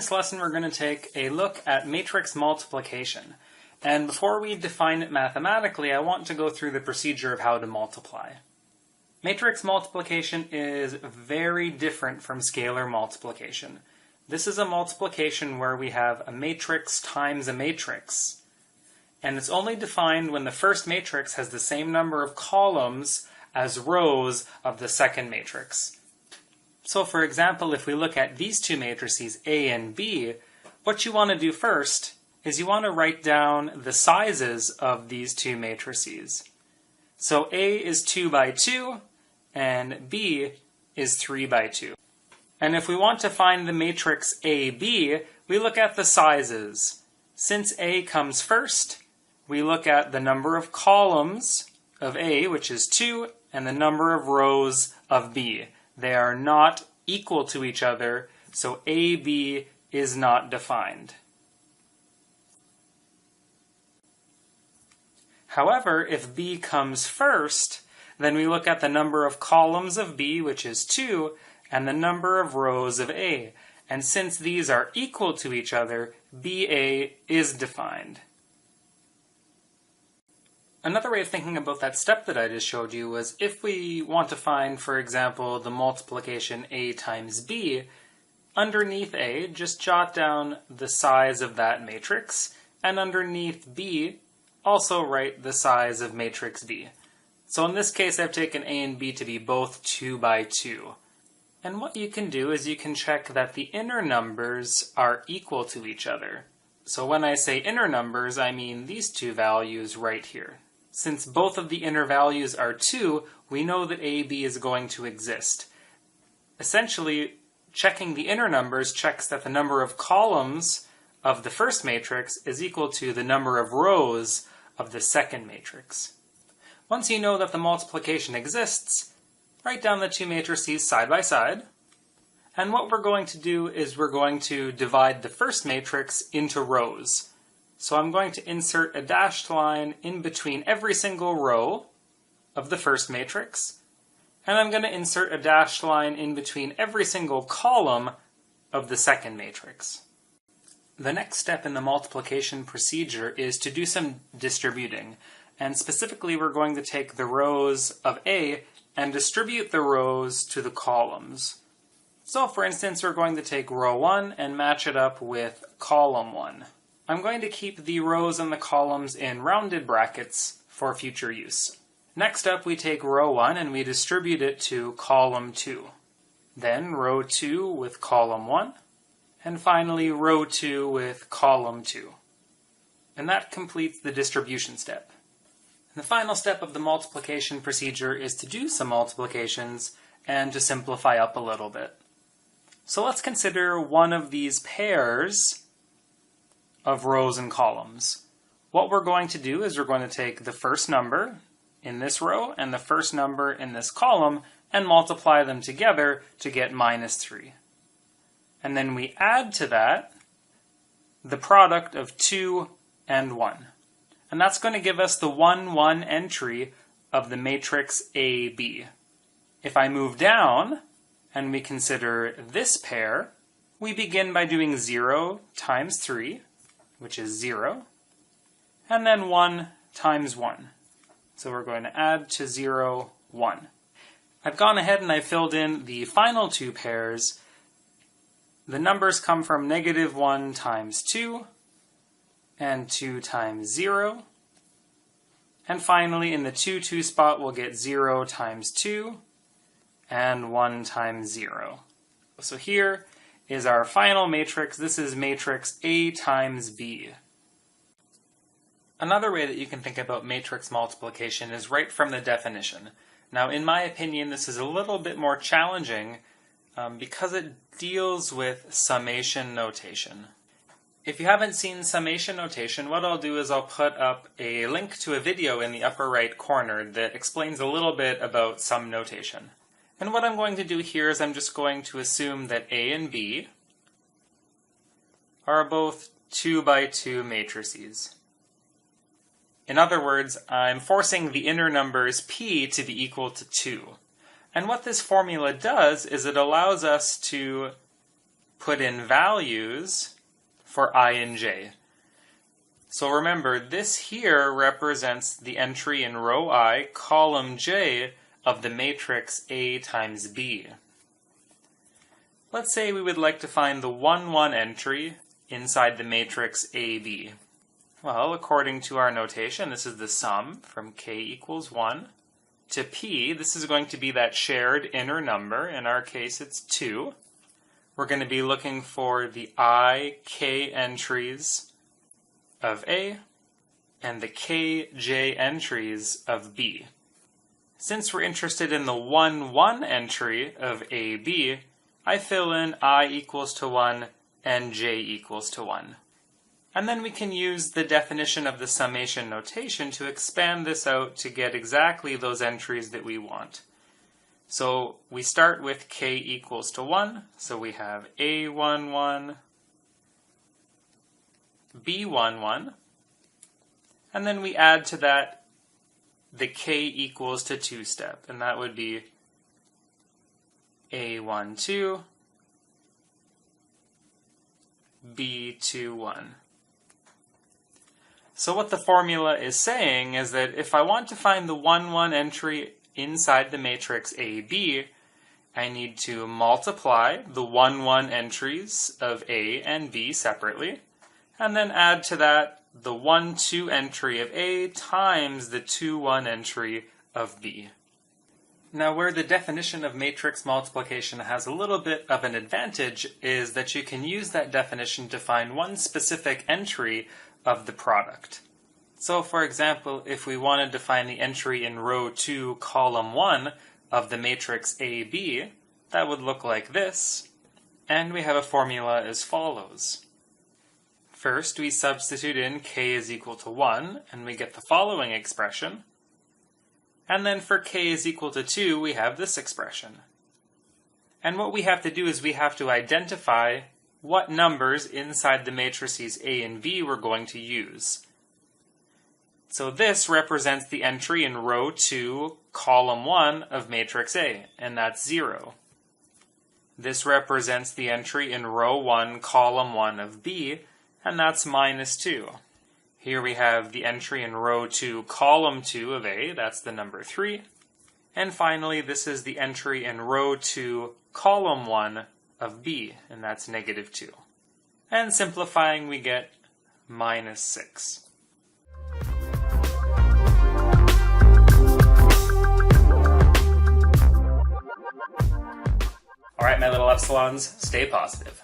this lesson we're going to take a look at matrix multiplication. And before we define it mathematically, I want to go through the procedure of how to multiply. Matrix multiplication is very different from scalar multiplication. This is a multiplication where we have a matrix times a matrix. And it's only defined when the first matrix has the same number of columns as rows of the second matrix. So for example, if we look at these two matrices, A and B, what you want to do first is you want to write down the sizes of these two matrices. So A is 2 by 2, and B is 3 by 2. And if we want to find the matrix AB, we look at the sizes. Since A comes first, we look at the number of columns of A, which is 2, and the number of rows of B. They are not equal to each other, so AB is not defined. However, if B comes first, then we look at the number of columns of B, which is 2, and the number of rows of A. And since these are equal to each other, BA is defined. Another way of thinking about that step that I just showed you was if we want to find, for example, the multiplication A times B, underneath A, just jot down the size of that matrix, and underneath B, also write the size of matrix B. So in this case, I've taken A and B to be both 2 by 2. And what you can do is you can check that the inner numbers are equal to each other. So when I say inner numbers, I mean these two values right here. Since both of the inner values are 2, we know that AB is going to exist. Essentially, checking the inner numbers checks that the number of columns of the first matrix is equal to the number of rows of the second matrix. Once you know that the multiplication exists, write down the two matrices side by side. And what we're going to do is we're going to divide the first matrix into rows. So I'm going to insert a dashed line in between every single row of the first matrix, and I'm going to insert a dashed line in between every single column of the second matrix. The next step in the multiplication procedure is to do some distributing, and specifically we're going to take the rows of A and distribute the rows to the columns. So for instance, we're going to take row 1 and match it up with column 1. I'm going to keep the rows and the columns in rounded brackets for future use. Next up, we take row 1 and we distribute it to column 2. Then row 2 with column 1, and finally row 2 with column 2. And that completes the distribution step. And the final step of the multiplication procedure is to do some multiplications and to simplify up a little bit. So let's consider one of these pairs of rows and columns. What we're going to do is we're going to take the first number in this row and the first number in this column and multiply them together to get -3. And then we add to that the product of 2 and 1. And that's going to give us the 1, 1 entry of the matrix AB. If I move down and we consider this pair, we begin by doing 0 times 3, which is 0, and then 1 times 1. So we're going to add to 0, 1. I've gone ahead and I filled in the final two pairs. The numbers come from -1 times 2, and 2 times 0. And finally, in the 2, 2 spot, we'll get 0 times 2, and 1 times 0. So here is our final matrix. This is matrix A times B. Another way that you can think about matrix multiplication is right from the definition. Now, in my opinion, this is a little bit more challenging because it deals with summation notation. If you haven't seen summation notation, what I'll do is I'll put up a link to a video in the upper right corner that explains a little bit about sum notation. And what I'm going to do here is I'm just going to assume that A and B are both 2 by 2 matrices. In other words, I'm forcing the inner numbers P to be equal to 2. And what this formula does is it allows us to put in values for I and j. So remember, this here represents the entry in row I, column j of the matrix A times B. Let's say we would like to find the 1, 1 entry inside the matrix AB. Well, according to our notation, this is the sum from k equals 1 to p. This is going to be that shared inner number. In our case, it's 2. We're going to be looking for the I, k entries of A and the k, j entries of B. Since we're interested in the 1, 1 entry of AB, I fill in I equals to 1 and j equals to 1. And then we can use the definition of the summation notation to expand this out to get exactly those entries that we want. So we start with k equals to 1, so we have A11, B11, and then we add to that the k equals to 2 step, and that would be A12, B21. So what the formula is saying is that if I want to find the 1, 1 entry inside the matrix AB, I need to multiply the 1, 1 entries of A and B separately, and then add to that the 1, 2 entry of A times the 2, 1 entry of B. Now, where the definition of matrix multiplication has a little bit of an advantage is that you can use that definition to find one specific entry of the product. So, for example, if we wanted to find the entry in row 2, column 1 of the matrix AB, that would look like this, and we have a formula as follows. First, we substitute in k is equal to 1, and we get the following expression. And then for k is equal to 2, we have this expression. And what we have to do is we have to identify what numbers inside the matrices A and B we're going to use. So this represents the entry in row 2, column 1 of matrix A, and that's 0. This represents the entry in row 1, column 1 of B, and that's -2. Here we have the entry in row 2, column 2 of A, that's the number 3. And finally, this is the entry in row 2, column 1 of B, and that's -2. And simplifying, we get -6. All right, my little epsilons, stay positive.